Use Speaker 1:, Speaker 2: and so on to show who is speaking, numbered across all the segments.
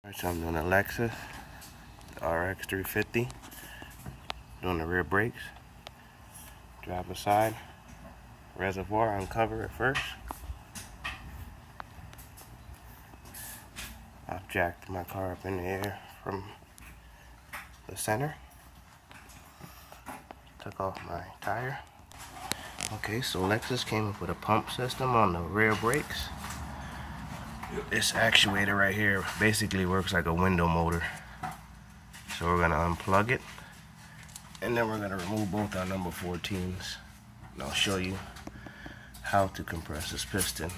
Speaker 1: Alright, so I'm doing a Lexus Rx350. Doing the rear brakes. Drive aside. Reservoir, uncover it first. I've jacked my car up in the air from the center. Took off my tire. Okay, so Lexus came up with a pump system on the rear brakes. This actuator right here basically works like a window motor. So we're going to unplug it, and then we're going to remove both our number 14s. And I'll show you how to compress this piston.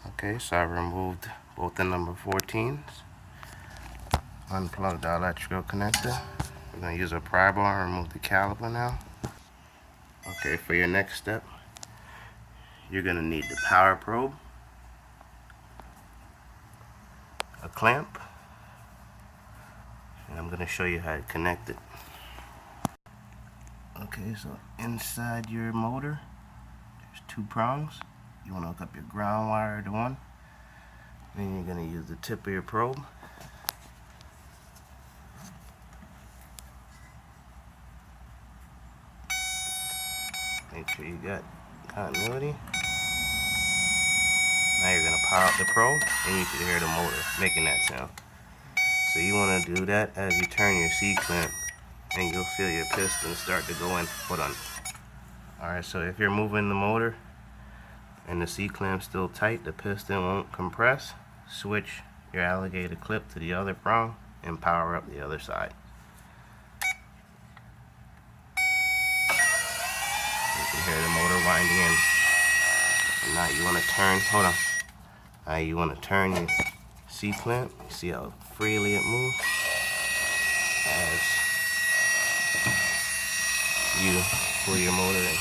Speaker 1: Okay, so I removed both the number 14s. Unplugged the electrical connector. We're going to use a pry bar and remove the caliper now. Okay, for your next step, you're going to need the power probe, a clamp, and I'm going to show you how to connect it. Okay, so inside your motor, there's 2 prongs. You want to hook up your ground wire to one. Then you're going to use the tip of your probe. Make sure you got continuity. Now you're going to power up the probe, and you can hear the motor making that sound. So you want to do that as you turn your C-clamp, and you'll feel your piston start to go in. Hold on. Alright, so if you're moving the motor and the C-clamp's still tight, the piston won't compress. Switch your alligator clip to the other prong and power up the other side. You can hear the motor winding in. And now you want to turn, hold on. Now you want to turn your C-clamp. See how freely it moves as you pull your motor in.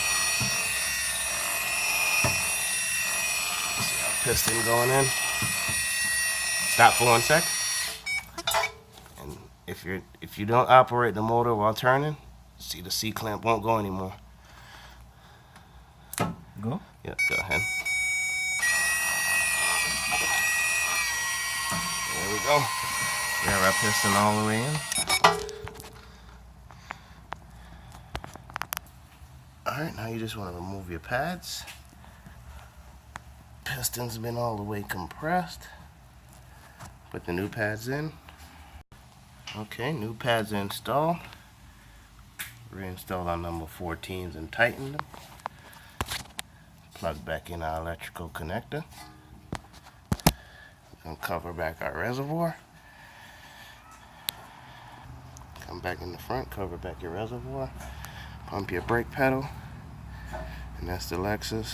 Speaker 1: See how piston going in. Stop for 1 sec. And if you don't operate the motor while turning, see the C-clamp won't go anymore.
Speaker 2: Go?
Speaker 1: Yep, go ahead. There we go. We have our piston all the way in. Alright, now you just want to remove your pads. Piston's been all the way compressed. Put the new pads in. Okay, new pads installed. Reinstall our number 14s and tighten them. Plug back in our electrical connector. Uncover back our reservoir. Come back in the front, cover back your reservoir. Pump your brake pedal. And that's the Lexus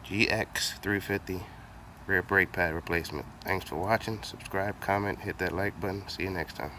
Speaker 1: GX350 rear brake pad replacement. Thanks for watching. Subscribe, comment, hit that like button. See you next time.